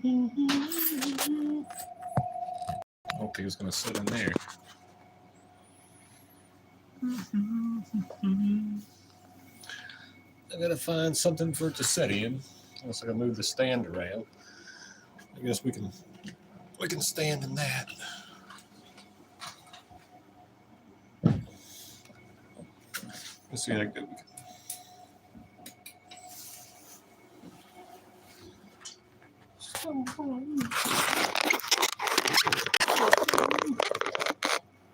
I don't think it's going to sit in there. I got to find something for it to set in. Unless I can move the stand around. I guess we can stand in that. Let's see how good we can.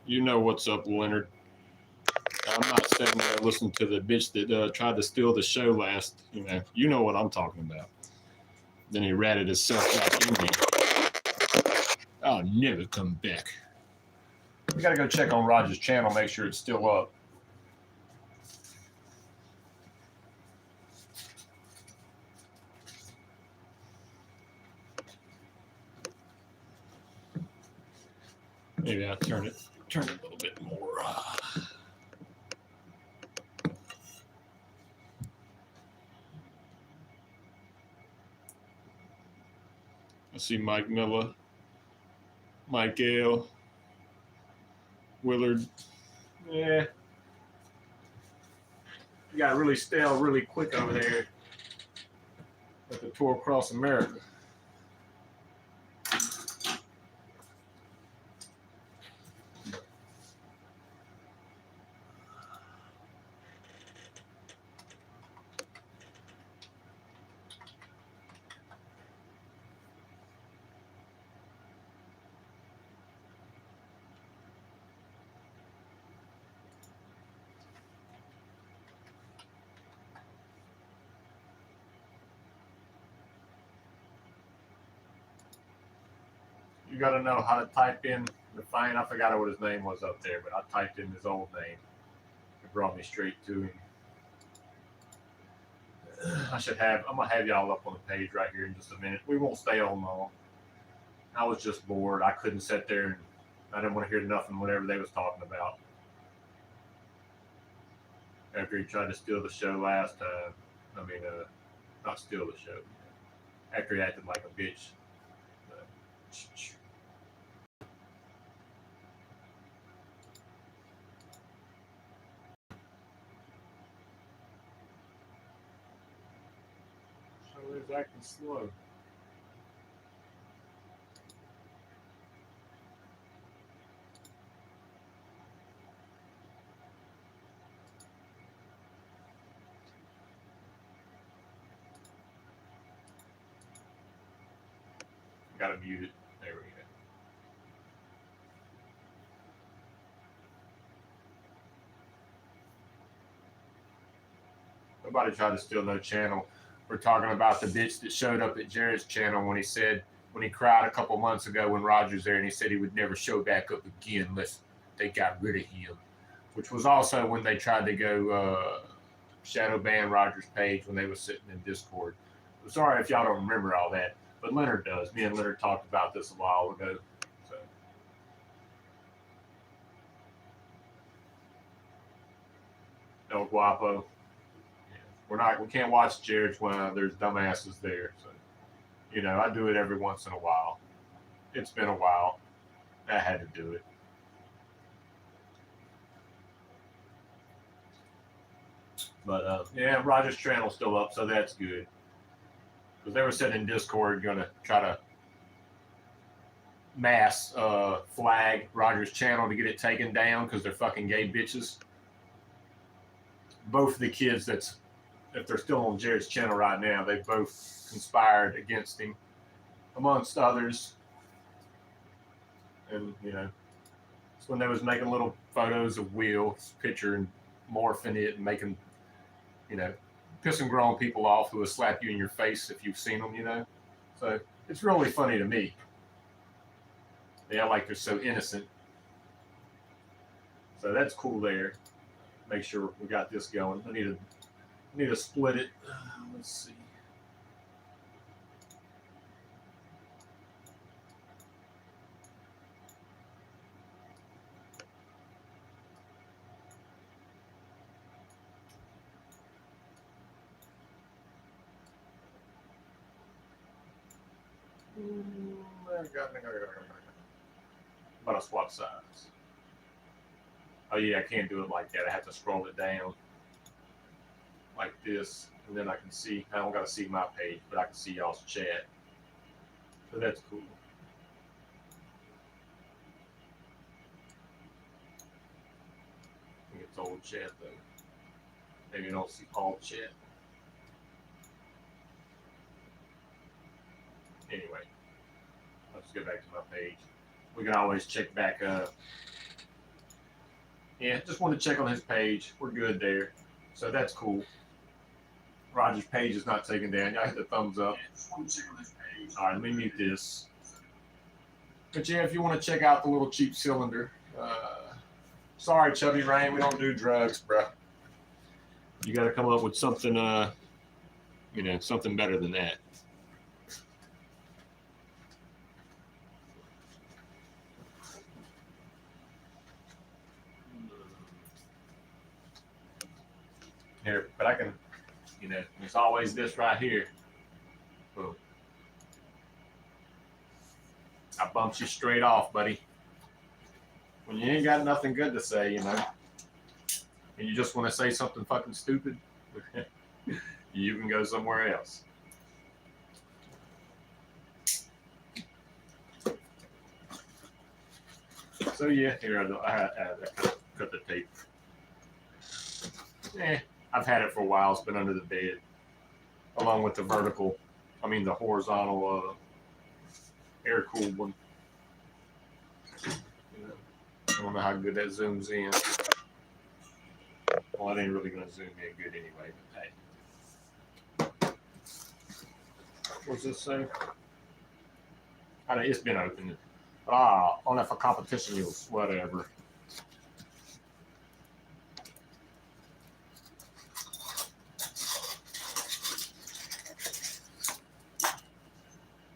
You know what's up, Leonard. I'm not sitting there listening to the bitch that tried to steal the show last. You know what I'm talking about. Then he ratted himself back in me. I'll never come back. We gotta go check on Roger's channel, make sure it's still up. Maybe I'll turn it a little bit more. I see Mike Miller, Mike Gale, Willard. Yeah. You got really stale really quick over there at the tour across America. You got to know how to type in the fine. I forgot what his name was up there, but I typed in his old name. It brought me straight to him. I'm gonna have y'all up on the page right here in just a minute. We won't stay on long. I was just bored. I couldn't sit there and I didn't want to hear nothing whatever they was talking about. After he tried to steal the show last time. I mean, not steal the show. After he acted like a bitch. So he's acting slow. Gotta mute it. There we go. Nobody tried to steal no channel. We're talking about the bitch that showed up at Jared's channel when he cried a couple months ago when Roger's there and he said he would never show back up again unless they got rid of him. Which was also when they tried to go shadow ban Roger's page when they were sitting in Discord. I'm sorry if y'all don't remember all that. But Leonard does. Me and Leonard talked about this a while ago. So. El Guapo. Yeah. We can't watch Jared's when there's dumbasses there. So, I do it every once in a while. It's been a while. I had to do it. But yeah, Roger's channel's still up, so that's good. Because they were sitting in Discord going to try to mass flag Roger's channel to get it taken down because they're fucking gay bitches. Both of the kids if they're still on Jared's channel right now, they both conspired against him, amongst others. And, it's when they was making little photos of Will's picture and morphing it and making, pissing grown people off who will slap you in your face if you've seen them, So it's really funny to me. Yeah, like they're so innocent. So that's cool there. Make sure we got this going. I need to split it. Let's see. But a swap size. Oh yeah, I can't do it like that. I have to scroll it down like this, and then I can see. I don't got to see my page, but I can see y'all's chat. So that's cool. I think it's old chat though. Maybe you don't see all chat. Anyway, let's go back to my page. We can always check back up. Yeah, just want to check on his page. We're good there. So that's cool. Roger's page is not taken down. Y'all hit the thumbs up. All right, let me mute this. But yeah, if you want to check out the little cheap cylinder, sorry, Chubby Rain, we don't do drugs, bro. You got to come up with something, something better than that. Here, but I can, there's always this right here. Boom. I bumped you straight off, buddy. When you ain't got nothing good to say, and you just want to say something fucking stupid, you can go somewhere else. So yeah, here I cut the tape. I've had it for a while. It's been under the bed, along with the the horizontal air-cooled one. I don't know how good that zooms in. Well, it ain't really going to zoom in good anyway, but hey. What's this say? It's been open. Only for competition use, whatever.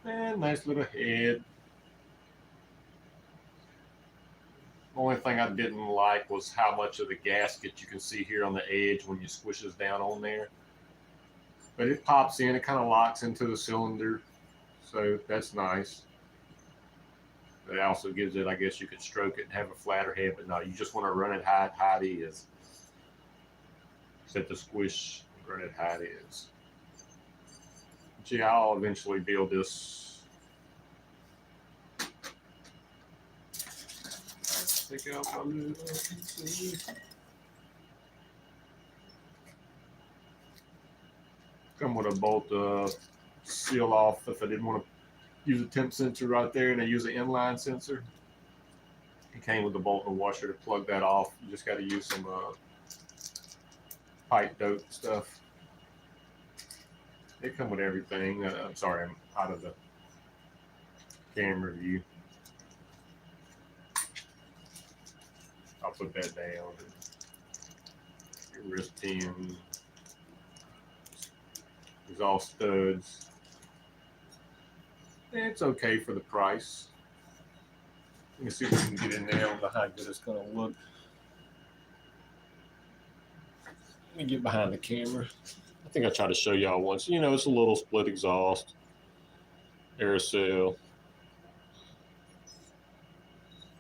And nice little head. The only thing I didn't like was how much of the gasket you can see here on the edge when you squish this down on there. But it pops in, it kind of locks into the cylinder, so that's nice. It also gives it, I guess you could stroke it and have a flatter head, but no, you just want to run it how it is. Set the squish, run it how it is. Gee, I'll eventually build this. Take out my little PC. Come with a bolt seal off if I didn't want to use a temp sensor right there, and I use an inline sensor. It came with a bolt and a washer to plug that off. You just got to use some pipe dope stuff. They come with everything. I'm sorry, I'm out of the camera view. I'll put that down. Your wrist pin. These all studs. It's okay for the price. Let me see if we can get in there on how good it's going to look. Let me get behind the camera. I think I tried to show y'all once. It's a little split exhaust. Aerosol.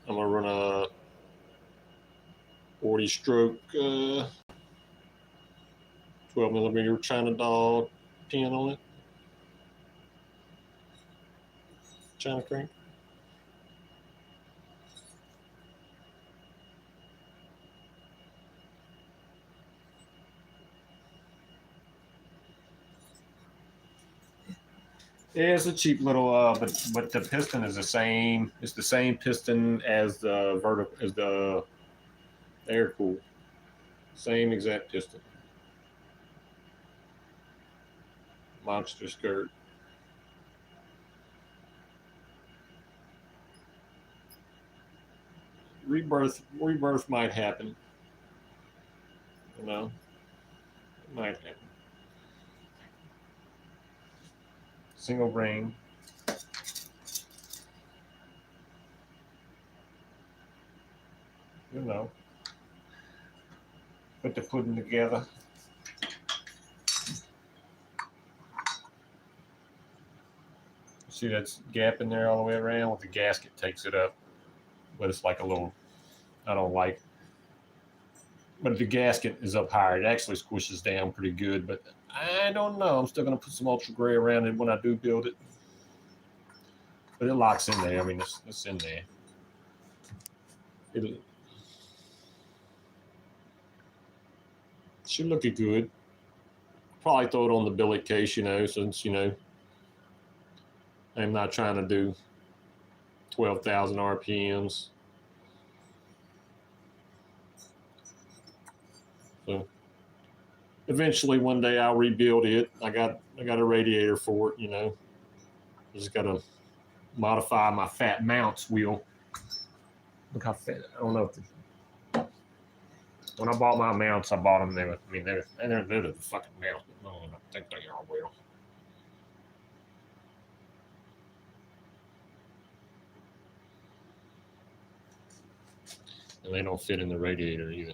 I'm going to run a 40 stroke 12 millimeter China doll pin on it. China crank. Yeah, it's a cheap little, but the piston is the same. It's the same piston as the air cool. Same exact piston. Monster skirt. Rebirth might happen. It might happen. Single ring. Put the pudding together. See that gap in there all the way around? With the gasket takes it up, but it's like a little, I don't like. But if the gasket is up higher, it actually squishes down pretty good. But I don't know. I'm still going to put some ultra gray around it when I do build it. But it locks in there. I mean, it's in there. It should look good. Probably throw it on the billet case, you know, since, you know, I'm not trying to do 12,000 RPMs. So eventually one day I'll rebuild it. I got a radiator for it, you know. I just got to modify my fat mounts wheel. Look how fat. I don't know if when I bought my mounts, I bought them. They're the fucking mounts. No, I think they are well. And they don't fit in the radiator either.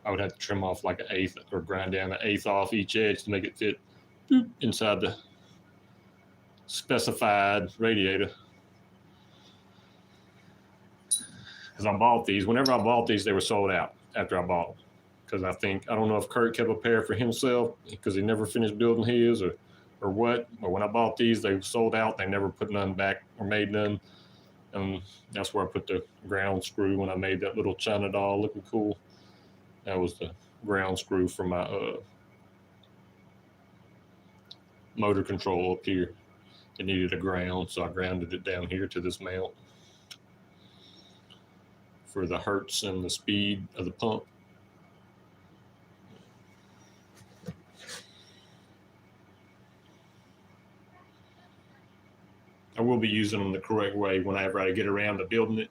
I would have to trim off like an eighth or grind down an eighth off each edge to make it fit inside the specified radiator. Because I bought these. Whenever I bought these, they were sold out after I bought them. Because I don't know if Kurt kept a pair for himself because he never finished building his or what. But when I bought these, they were sold out. They never put none back or made none. And that's where I put the ground screw when I made that little China doll looking cool. That was the ground screw for my motor control up here. It needed a ground, so I grounded it down here to this mount for the hertz and the speed of the pump. I will be using them the correct way whenever I get around to building it.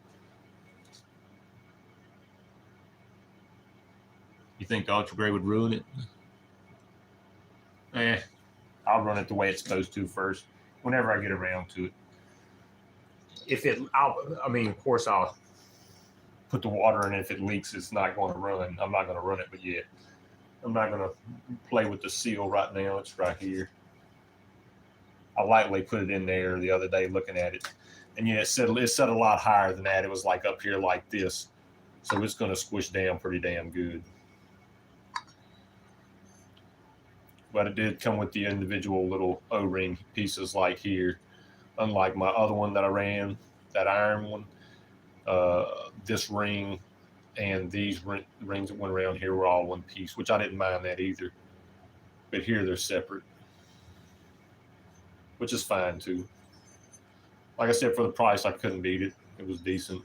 You think the ultra gray would ruin it? I'll run it the way it's supposed to first, whenever I get around to it. Of course, I'll put the water in it. If it leaks, it's not going to run. I'm not going to run it, but yeah, I'm not going to play with the seal right now. It's right here. I lightly put it in there the other day looking at it. And yeah, it set a lot higher than that. It was like up here like this. So it's going to squish down pretty damn good. But it did come with the individual little O-ring pieces like here. Unlike my other one that I ran, that iron one, this ring and these rings that went around here were all one piece, which I didn't mind that either. But here they're separate, which is fine too. Like I said, for the price, I couldn't beat it. It was decent.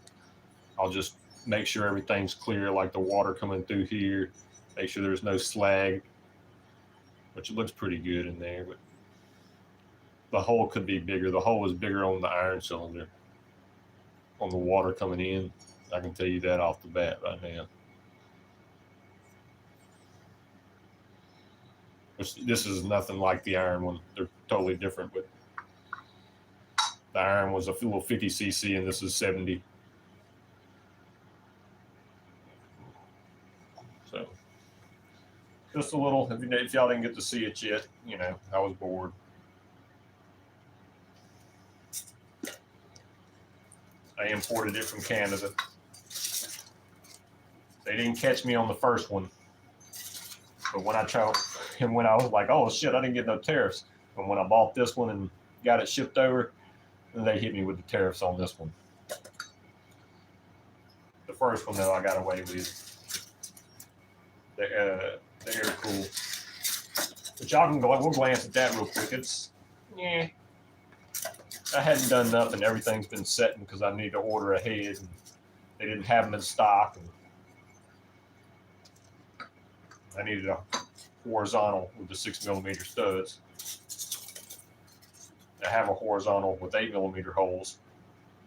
I'll just make sure everything's clear, like the water coming through here. Make sure there's no slag, which it looks pretty good in there, but the hole could be bigger. The hole is bigger on the iron cylinder, on the water coming in. I can tell you that off the bat right now. This is nothing like the iron one. They're totally different, but the iron was a little 50 cc and this is 70. So just a little, if y'all didn't get to see it yet, you know, I was bored. I imported it from Canada. They didn't catch me on the first one. But when I was like, oh shit, I didn't get no tariffs. But when I bought this one and got it shipped over, then they hit me with the tariffs on this one. The first one though, I got away with. The air cool. But y'all can we'll glance at that real quick. It's, yeah. I hadn't done nothing. Everything's been setting because I need to order ahead. And they didn't have them in stock. And I needed a horizontal with the 6mm studs. I have a horizontal with 8mm holes,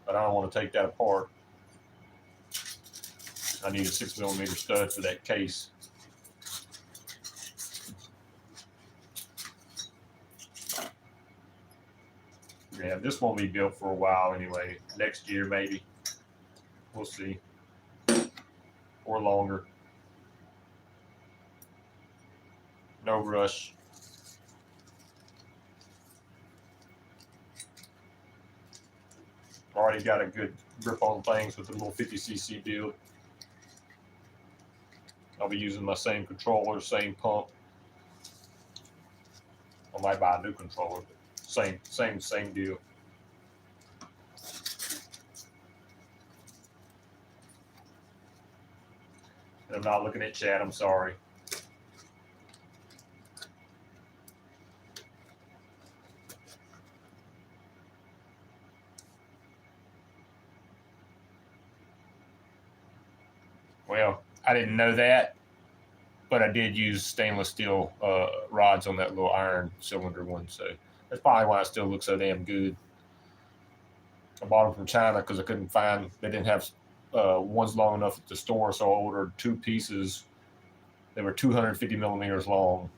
but I don't want to take that apart. I need a 6mm stud for that case. Yeah, this won't be built for a while anyway. Next year, maybe. We'll see. Or longer. No rush. Already got a good grip on things with the little 50cc deal. I'll be using my same controller, same pump. I might buy a new controller, but same deal. And I'm not looking at chat, I'm sorry. Well, I didn't know that, but I did use stainless steel rods on that little iron cylinder one, so that's probably why it still looks so damn good. I bought them from China because I couldn't find, they didn't have ones long enough at the store, so I ordered 2 pieces. They were 250 millimeters long.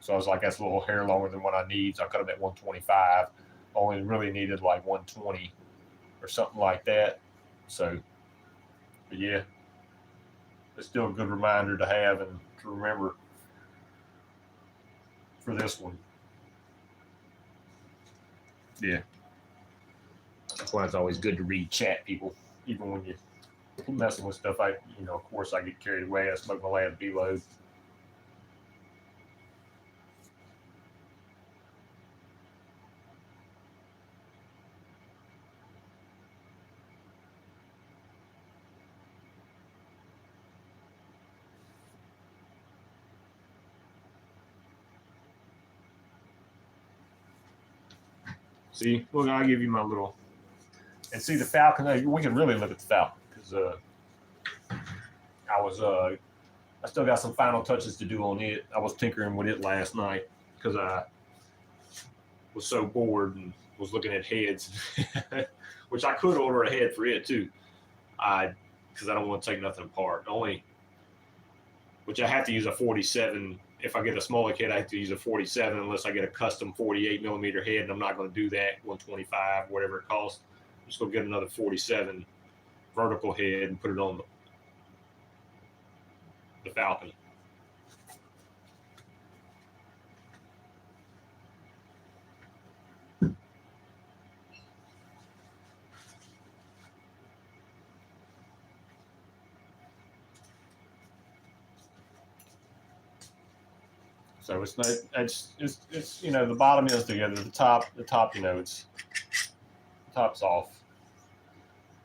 So I was like, that's a little hair longer than what I need. So I cut them at 125. Only really needed like 120 or something like that. So, but yeah, it's still a good reminder to have and to remember for this one. Yeah. That's why it's always good to read chat, people. Even when you're messing with stuff, of course, I get carried away. I smoke my last B-load. See, look, I'll give you my little, and see the Falcon. We can really look at the Falcon because I still got some final touches to do on it. I was tinkering with it last night because I was so bored and was looking at heads, which I could order a head for it too. Because I don't want to take nothing apart. Which I have to use a 47. If I get a smaller head, I have to use a 47 unless I get a custom 48 millimeter head, and I'm not going to do that. 125, whatever it costs. I'm just going to get another 47 vertical head and put it on the Falcon. So it's the bottom is together. The top, it's the top's off,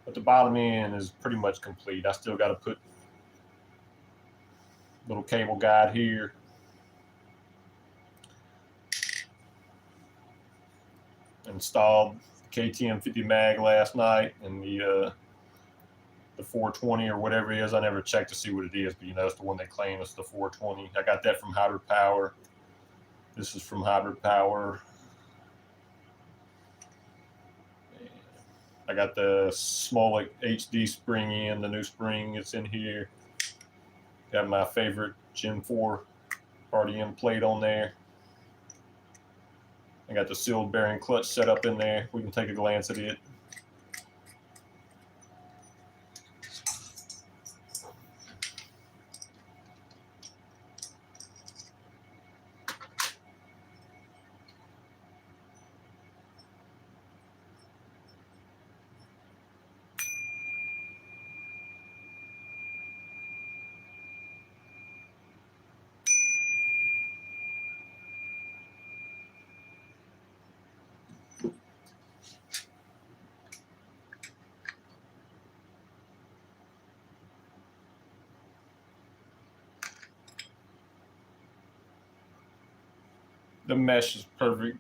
but the bottom end is pretty much complete. I still got to put little cable guide here. Installed KTM 50 mag last night and the 420 or whatever it is. I never checked to see what it is, but it's the one they claim it's the 420. I got that from Hybrid Power. This is from Hybrid Power. I got the Smolik HD spring in, the new spring. It's in here. Got my favorite Gen 4 RDM plate on there. I got the sealed bearing clutch set up in there. We can take a glance at it. The mesh is perfect.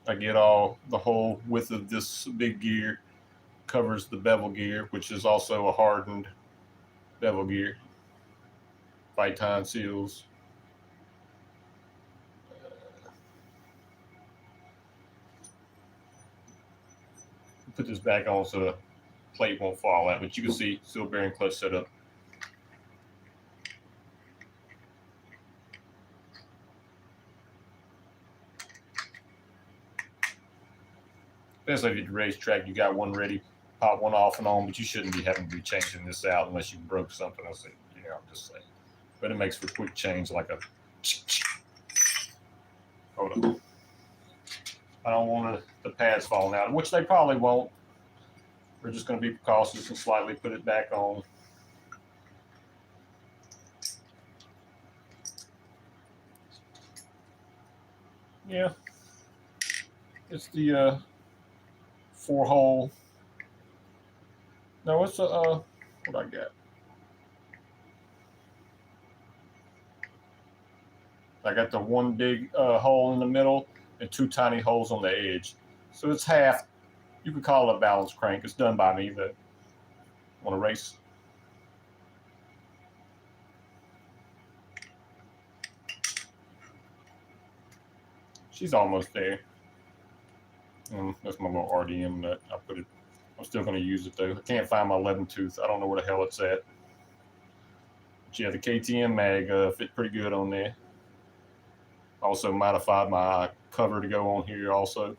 I get the whole width of this big gear, covers the bevel gear, which is also a hardened bevel gear. Viton seals. Put this back on so the plate won't fall out, but you can see seal bearing clutch set up. Especially if you're at the racetrack, you got one ready, pop one off and on, but you shouldn't be having to be changing this out unless you broke something. I'm just saying. But it makes for quick change, like a. Hold on. I don't want the pads falling out, which they probably won't. We're just going to be precautious and slightly put it back on. Yeah, it's the 4-hole. No, it's a what I got. I got the one big hole in the middle and 2 tiny holes on the edge. So it's half. You could call it a balance crank. It's done by me, though. Want to race? She's almost there. That's my little RDM nut. I put it. I'm still going to use it though. I can't find my 11 tooth. I don't know where the hell it's at. But yeah, the KTM mag fit pretty good on there. Also modified my cover to go on here also,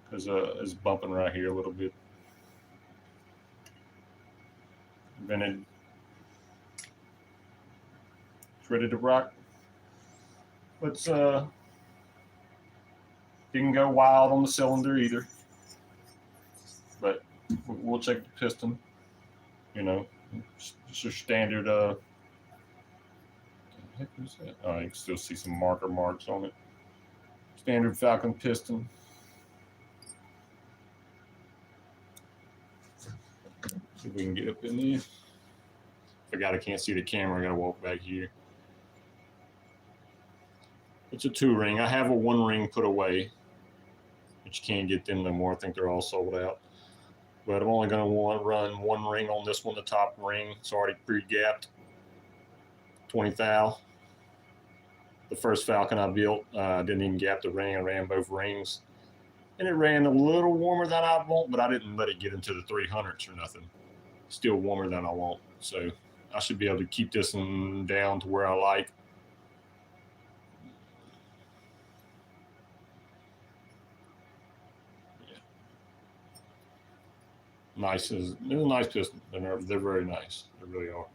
because it's bumping right here a little bit. Vented. It's ready to rock. Let's didn't go wild on the cylinder either, but we'll check the piston. You know, it's your standard. What the heck is that? Oh, you can still see some marks on it. Standard Falcon piston. See if we can get up in there. Forgot I can't see the camera. I gotta walk back here. It's a 2-ring. I have a 1-ring put away, but you can't get them no more. I think they're all sold out. But I'm only going to run 1 ring on this one, the top ring. It's already pre-gapped. 20 thou. The first Falcon I built, didn't even gap the ring. I ran both rings. And it ran a little warmer than I want, but I didn't let it get into the 300s or nothing. Still warmer than I want. So I should be able to keep this one down to where I like. Nice. It's a nice piston. They're very nice. They really are.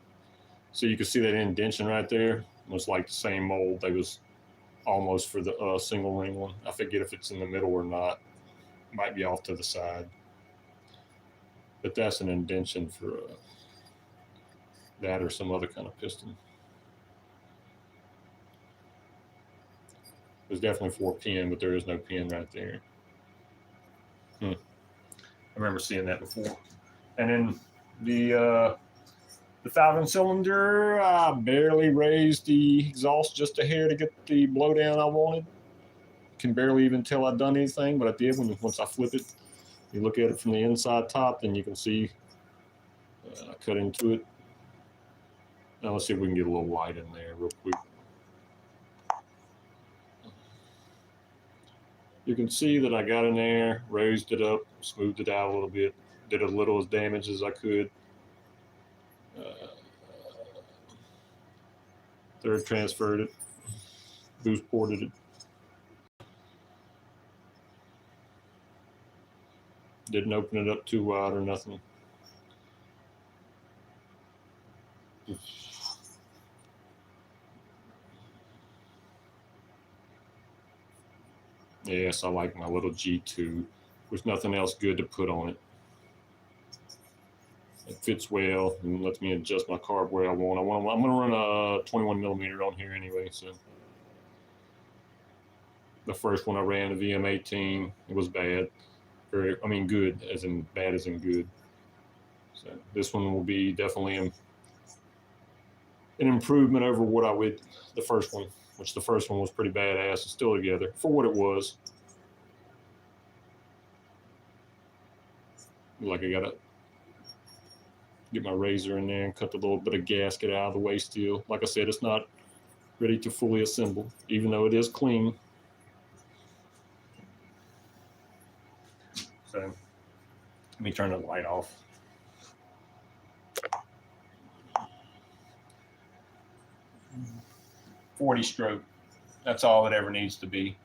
So you can see that indentation right there. It was like the same mold. They was almost for the single ring one. I forget if it's in the middle or not. Might be off to the side. But that's an indentation for that or some other kind of piston. There's definitely 4 pin, but there is no pin right there. I remember seeing that before. And then the Falcon cylinder, I barely raised the exhaust just a hair to get the blowdown I wanted. Can barely even tell I'd done anything, but I did once I flip it. You look at it from the inside top, then you can see I cut into it. Now let's see if we can get a little light in there real quick. You can see that I got in there, raised it up, smoothed it out a little bit, did as little as damage as I could. Third transferred it, boost ported it. Didn't open it up too wide or nothing. Yes, I like my little G2. There's nothing else good to put on it. It fits well and lets me adjust my carb where I want. I'm going to run a 21 millimeter on here anyway. So the first one I ran, the VM18, it was bad. Good, as in bad as in good. So this one will be definitely an improvement over what I would the first one, which the first one was pretty badass. It's still together for what it was. Like I gotta get my razor in there and cut the little bit of gasket out of the way still. Like I said, it's not ready to fully assemble, even though it is clean. So let me turn the light off. .40 stroke. That's all it ever needs to be.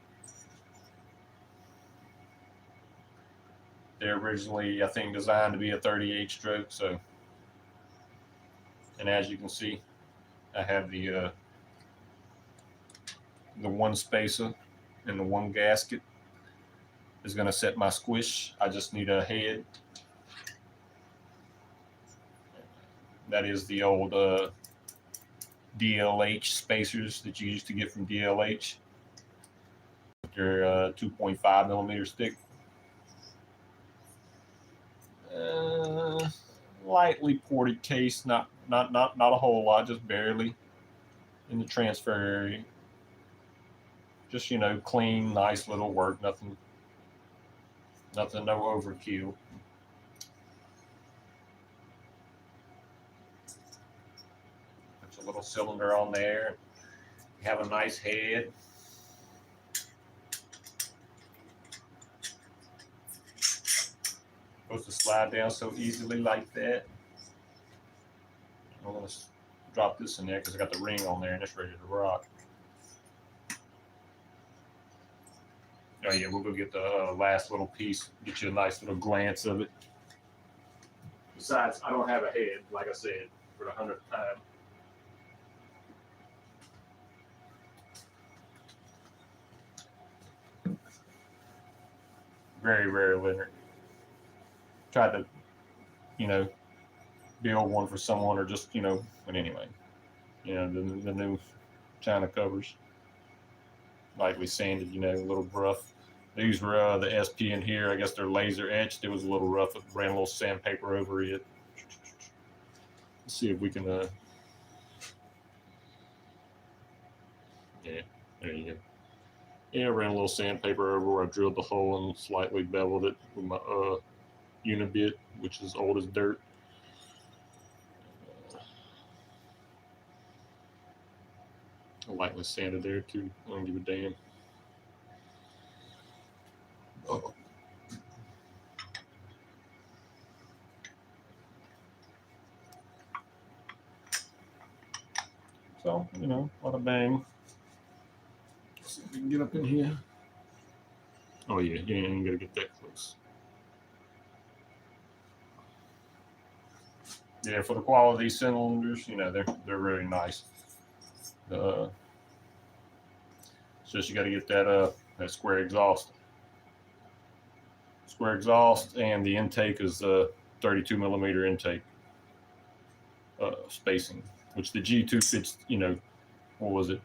They're originally, I think, designed to be a 38 stroke. So, and as you can see, I have the the one spacer and the one gasket is going to set my squish. I just need a head. That is the old DLH spacers that you used to get from DLH. They're 2.5 millimeters thick. Lightly ported case, not a whole lot, just barely in the transfer area. Just, clean, nice little work, nothing, no overkill. Put a little cylinder on there. You have a nice head. Supposed to slide down so easily like that. I'm going to drop this in there because I got the ring on there and it's ready to rock. Oh yeah, we'll go get the last little piece, get you a nice little glance of it. Besides, I don't have a head, like I said, for the 100th time. Very rare linear. Tried to, build one for someone or just, but anyway, the new China covers. Lightly sanded, a little rough. These were the SP in here. I guess they're laser etched. It was a little rough. It ran a little sandpaper over it. Let's see if we can. Yeah, there you go. Yeah, I ran a little sandpaper over where I drilled the hole and slightly beveled it with my Unibit, which is old as dirt. I lightly sanded there too. I don't give a damn. Oh. So, bada bang. Let's see if we can get up in here. Oh yeah, you ain't gotta get that close. Yeah, for the quality cylinders, they're really nice. It's just you got to get that square exhaust. Square exhaust, and the intake is 32 millimeter intake spacing, which the G2 fits. What was it?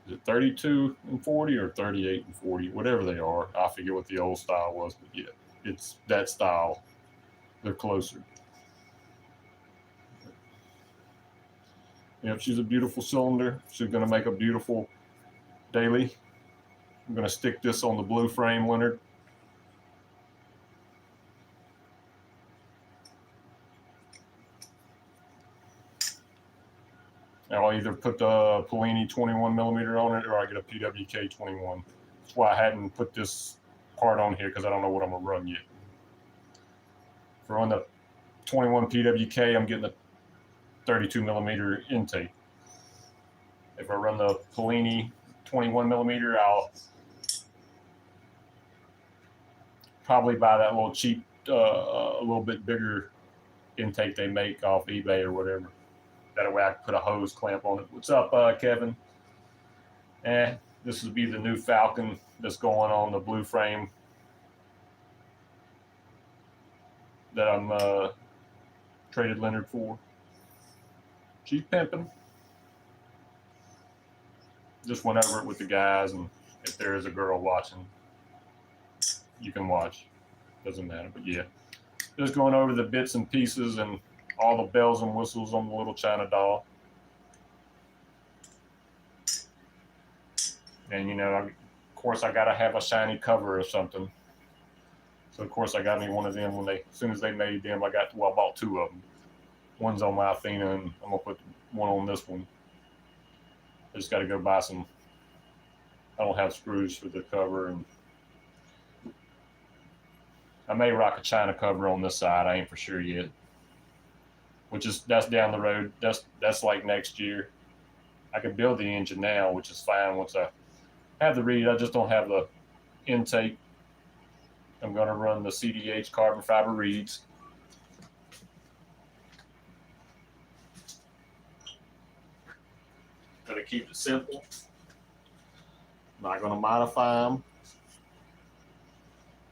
Is it 32 and 40 or 38 and 40? Whatever they are, I forget what the old style was, but yeah, it's that style. They're closer. Yep, she's a beautiful cylinder. She's going to make a beautiful daily. I'm going to stick this on the blue frame, Leonard. I'll either put the Polini 21 millimeter on it or I get a PWK 21. That's why I hadn't put this part on here because I don't know what I'm going to run yet. For on the 21 PWK, I'm getting the 32 millimeter intake. If I run the Polini 21 millimeter, I'll probably buy that little cheap, a little bit bigger intake they make off eBay or whatever. That way I can put a hose clamp on it. What's up, Kevin? This would be the new Falcon that's going on the blue frame that I'm traded Leonard for. She's pimping. Just went over it with the guys, and if there is a girl watching, you can watch. Doesn't matter, but yeah. Just going over the bits and pieces and all the bells and whistles on the little China doll. And, of course, I got to have a shiny cover or something. So, of course, I got me one of them as soon as they made them, I bought two of them. One's on my Athena, and I'm going to put one on this one. I just got to go buy some. I don't have screws for the cover, and I may rock a China cover on this side. I ain't for sure yet. That's down the road. That's like next year. I could build the engine now, which is fine once I have the reed. I just don't have the intake. I'm going to run the CDH carbon fiber reeds. Going to keep it simple. Not going to modify them.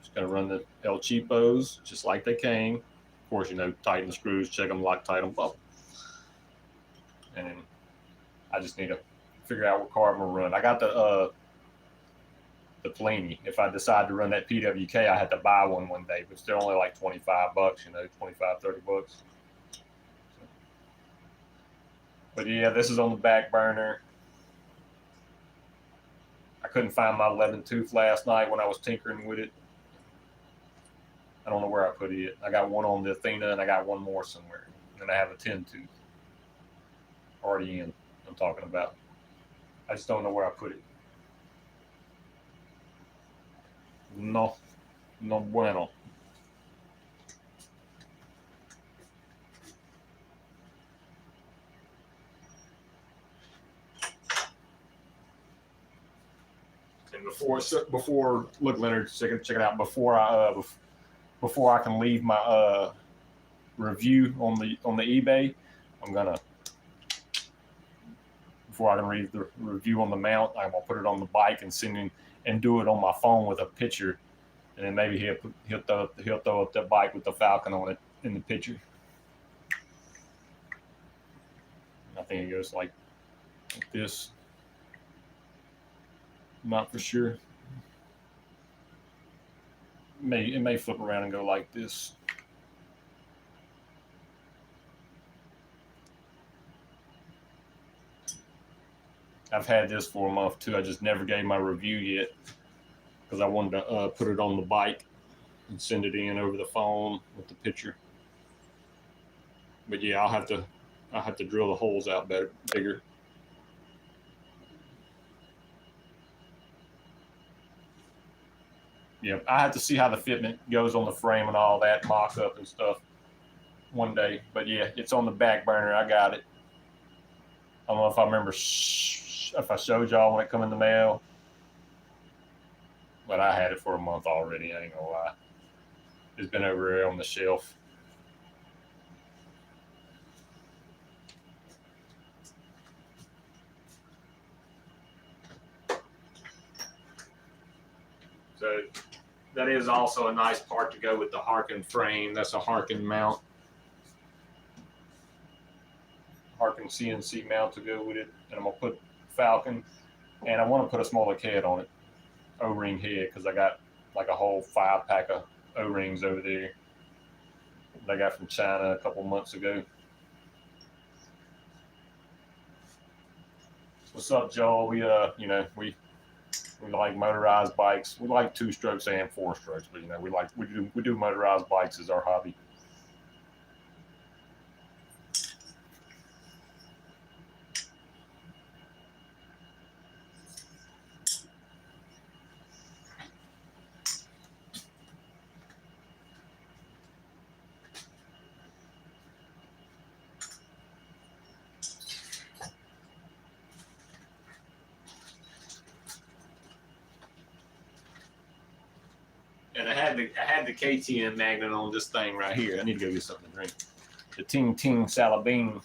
Just going to run the El Cheapos just like they came. Of course, tighten the screws, check them, Loctite them up. And I just need to figure out what carb I'm going to run. I got the Pliny. If I decide to run that PWK, I had to buy one day, but they're only like $25, 25, 30 bucks. But yeah, this is on the back burner. I couldn't find my 11 tooth last night when I was tinkering with it. I don't know where I put it. I got one on the Athena and I got one more somewhere. And I have a 10 tooth already in. I'm talking about. I just don't know where I put it. No bueno. And before look, Leonard, check it out. Before I can leave my review on the eBay, I'm gonna, before I can read the review on the mount, I'm gonna put it on the bike and send him and do it on my phone with a picture, and then maybe he'll throw up the bike with the Falcon on it in the picture. I think it goes like this. Not for sure. It may flip around and go like this. I've had this for a month too. I just never gave my review yet because I wanted to put it on the bike and send it in over the phone with the picture. But yeah, I'll have to drill the holes out bigger. Yeah, I have to see how the fitment goes on the frame and all that mock up and stuff one day. But yeah, it's on the back burner. I got it. I don't know if I remember if I showed y'all when it come in the mail, but I had it for a month already. I ain't gonna lie. It's been over there on the shelf. So that is also a nice part to go with the Harken frame. That's a Harken mount. Harken CNC mount to go with it. And I'm going to put Falcon. And I want to put a smaller head on it. O-ring head, because I got like a whole 5-pack of O-rings over there that I got from China a couple months ago. What's up, Joel? We like motorized bikes. We like 2-strokes and 4-strokes, but we do motorized bikes as our hobby. And I had the KTM magnet on this thing right here. I need to go get something to drink. The Ting Ting Salabine.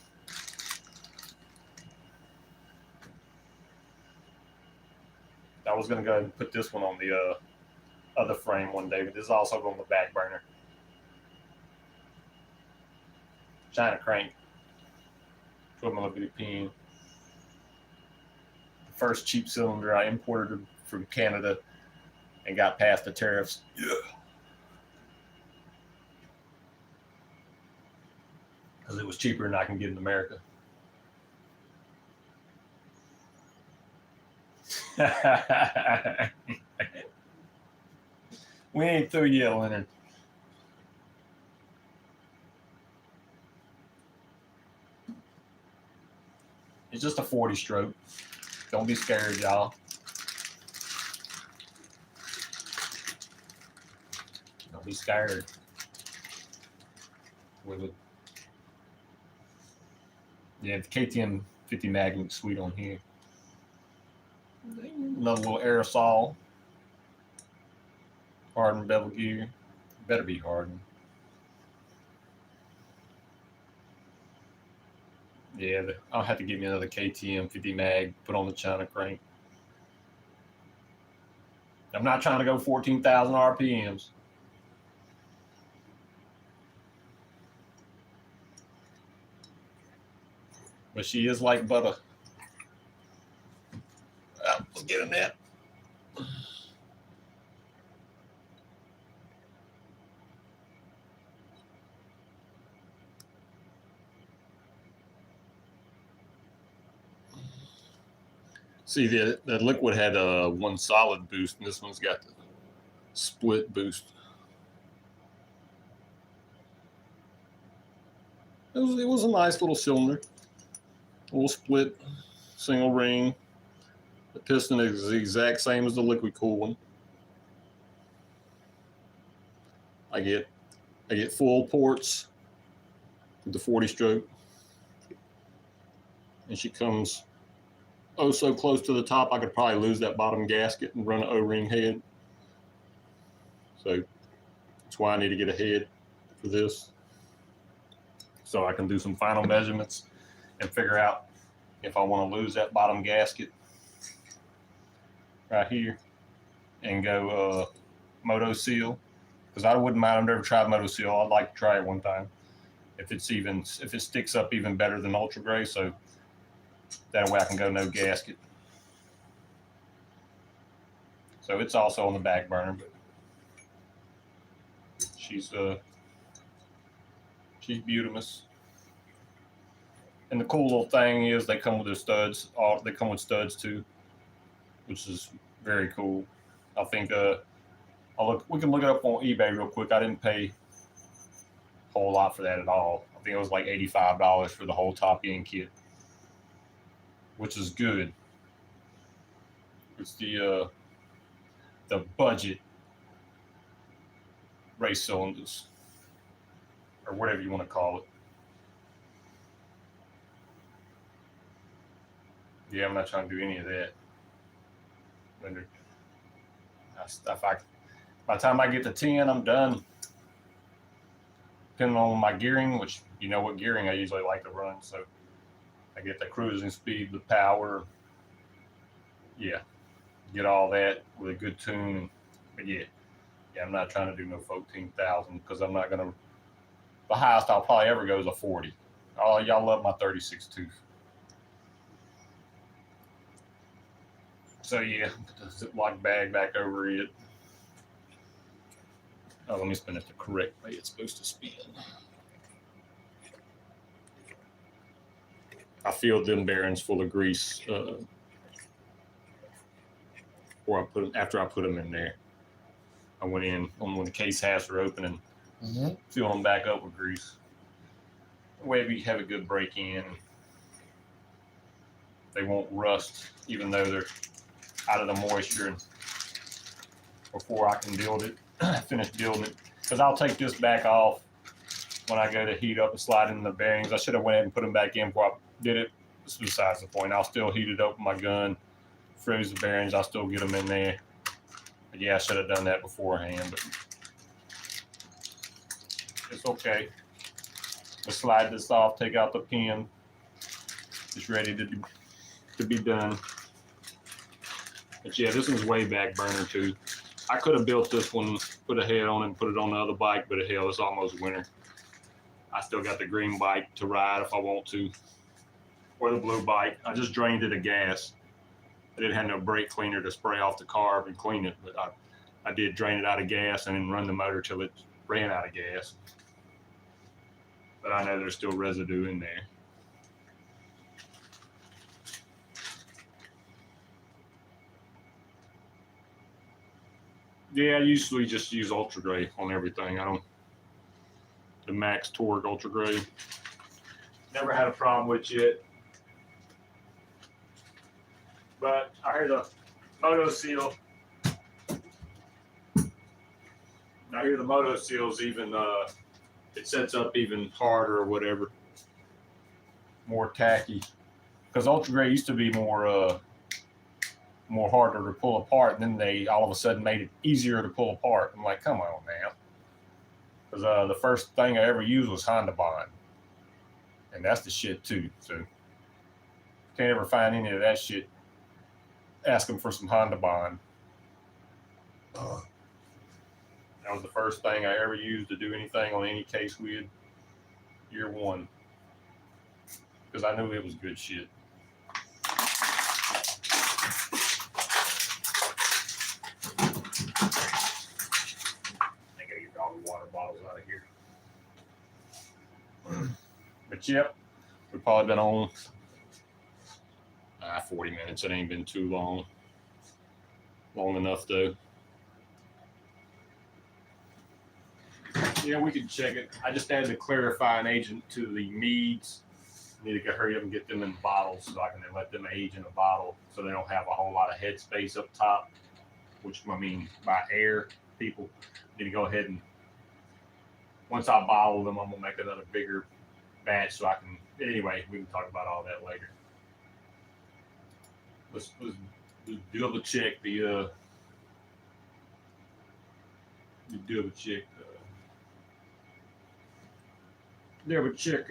I was gonna go and put this one on the other frame one day, but this is also on the back burner. China crank. 12mm pin. The first cheap cylinder I imported from Canada and got past the tariffs. Yeah. Because it was cheaper than I can get in America. We ain't through yet, Leonard. It's just a 40 stroke. Don't be scared, y'all. Don't be scared. With it. Yeah, the KTM 50 mag looks sweet on here. Another little aerosol. Hardened bevel gear. Better be hardened. Yeah, I'll have to give me another KTM 50 mag, put on the China crank. I'm not trying to go 14,000 RPMs. But she is like butter. Let's get in there. See, that liquid had one solid boost, and this one's got the split boost. It was a nice little cylinder, a little split, single ring. The piston is the exact same as the liquid cool one. I get full ports with the 40 stroke, and she comes oh so close to the top. I could probably lose that bottom gasket and run an O-ring head. So that's why I need to get a head for this, so I can do some final measurements and figure out if I want to lose that bottom gasket right here and go moto seal, because I wouldn't mind. I've never tried moto seal. I'd like to try it one time if it sticks up even better than ultra gray, so that way I can go no gasket. So it's also on the back burner, but she's beautimous. And the cool little thing is they come with their studs. They come with studs too, which is very cool. I think we can look it up on eBay real quick. I didn't pay a whole lot for that at all. I think it was like $85 for the whole top end kit, which is good. It's the budget race cylinders, or whatever you want to call it. Yeah, I'm not trying to do any of that. By the time I get to 10, I'm done. Depending on my gearing, which you know what gearing I usually like to run, so I get the cruising speed, the power. Yeah, get all that with a good tune. But yeah, I'm not trying to do no 14,000, because I'm not gonna. The highest I'll probably ever go is a 40. Oh, y'all love my 36 tooth. So yeah, put the Ziploc bag back over it. Oh, let me spin it the correct way it's supposed to spin. I filled them bearings full of grease after I put them in there. I went in when the case halves were open and filled them back up with grease. That way we have a good break in. They won't rust, even though they're out of the moisture, and before I can finish building it. Because I'll take this back off when I go to heat up and slide in the bearings. I should have went ahead and put them back in before I did it. This is besides the point. I'll still heat it up with my gun, froze the bearings. I'll still get them in there. But yeah, I should have done that beforehand, but it's okay. We'll slide this off, take out the pin. It's ready to be done. But yeah, this one's way back burner too. I could have built this one, put a head on it, and put it on the other bike, but hell, it's almost winter. I still got the green bike to ride if I want to, or the blue bike. I just drained it of gas. I didn't have no brake cleaner to spray off the carb and clean it, but I did drain it out of gas and then run the motor till it ran out of gas. But I know there's still residue in there. Yeah, I usually just use Ultra Gray on everything. The Max Torque Ultra Gray. Never had a problem with it. But I hear the Moto Seal. I hear the Moto Seal's even, it sets up even harder or whatever. More tacky. Because Ultra Gray used to be more harder to pull apart, and then they all of a sudden made it easier to pull apart. I'm like, come on now. Because the first thing I ever used was Honda Bond. And that's the shit too. So can't ever find any of that shit. Ask them for some Honda Bond. That was the first thing I ever used to do anything on any case with. Year one. Because I knew it was good shit. I gotta get all the water bottles out of here. But yep, we've probably been on 40 minutes. It ain't been too long. Long enough though. Yeah, we can check it. I just added the clarifying agent to the meads. Need to hurry up and get them in bottles so I can then let them age in a bottle so they don't have a whole lot of headspace up top, which I mean by air. People need to go ahead and once I bottle them, I'm gonna make another bigger batch so I can. Anyway, we can talk about all that later. Let's double check the double check. Double check.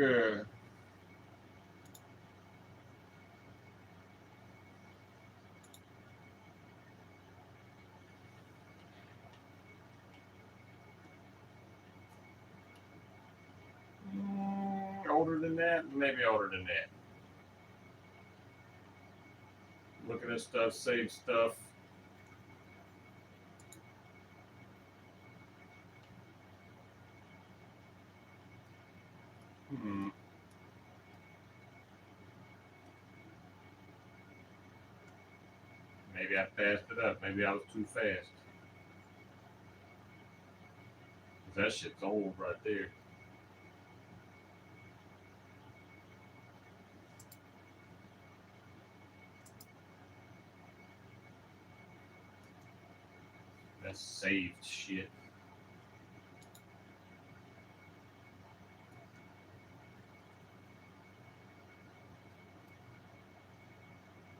Older than that, maybe older than that. Look at this stuff, save stuff. Maybe I passed it up. Maybe I was too fast. That shit's old right there. That's saved shit.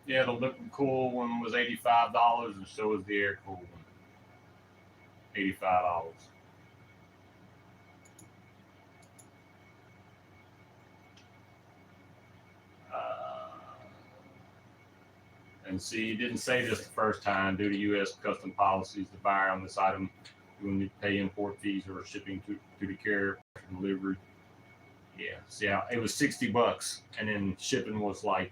Yeah, the liquid cool one was $85, and so was the air cool one. $85. And see, you didn't say this the first time. Due to U.S. custom policies, the buyer on this item will need to pay import fees or shipping to the carrier for delivery. Yeah, see, it was $60, and then shipping was like,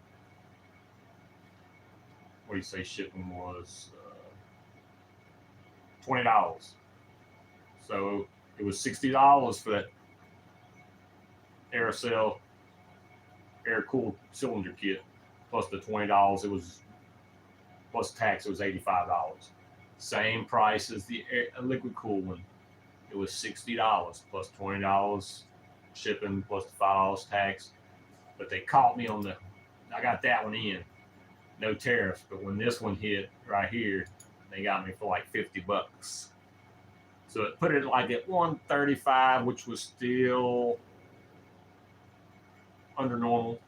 what do you say? Shipping was $20. So it was $60 for that aerosol air cooled cylinder kit, plus the $20. It was plus tax. It was $85. Same price as the liquid cool one. It was $60 plus $20 shipping plus the $5 tax. But they caught me on I got that one in, no tariffs. But when this one hit right here, they got me for like $50. So it put it like at $135, which was still under normal.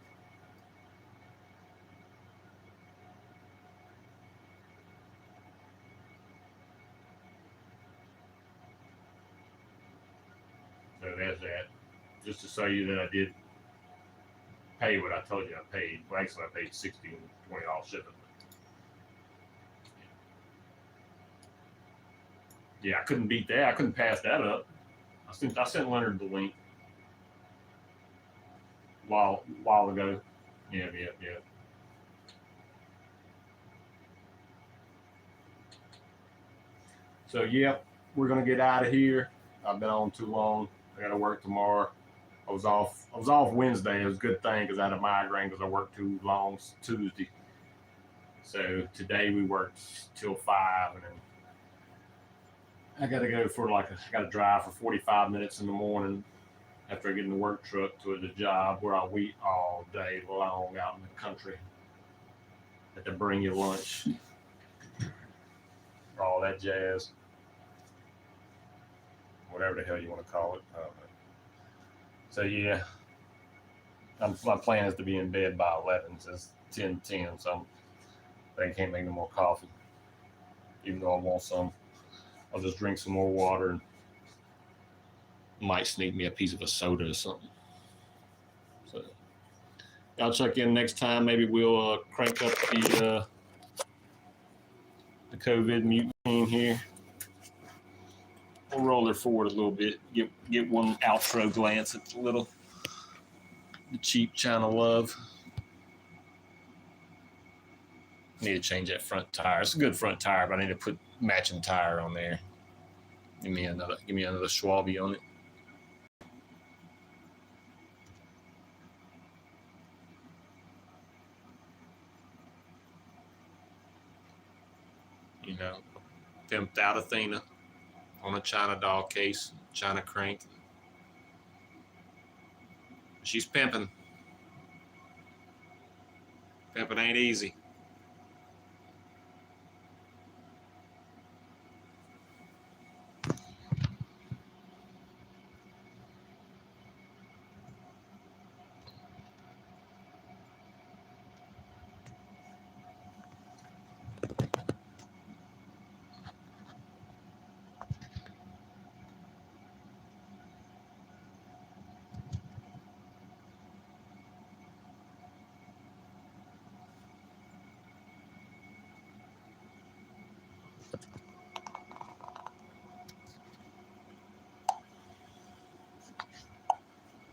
So there's that. Just to show you that I did pay what I told you I paid. Well, actually, I paid $60 and $20 shipping. Yeah, I couldn't beat that. I couldn't pass that up. I sent Leonard the link while ago. Yeah. So yeah, we're gonna get out of here. I've been on too long. I got to work tomorrow. I was off Wednesday. It was a good thing because I had a migraine because I worked too long Tuesday. So today we worked till 5, and then I got to go I got to drive for 45 minutes in the morning after I get in the work truck to the job where I wait all day long out in the country. Had to bring you lunch, all that jazz. Whatever the hell you want to call it. I don't know. So yeah, my plan is to be in bed by 11. So it's 10:10. So I can't make no more coffee, even though I want some. I'll just drink some more water and might sneak me a piece of a soda or something. So I'll check in next time. Maybe we'll crank up the COVID mute team here. We'll roll her forward a little bit. Get one outro glance at the cheap China Love. Need to change that front tire. It's a good front tire, but I need to put matching tire on there. Give me another Schwalbe on it. You know, pimped out Athena on a China doll case, China crank. She's pimping. Pimping ain't easy.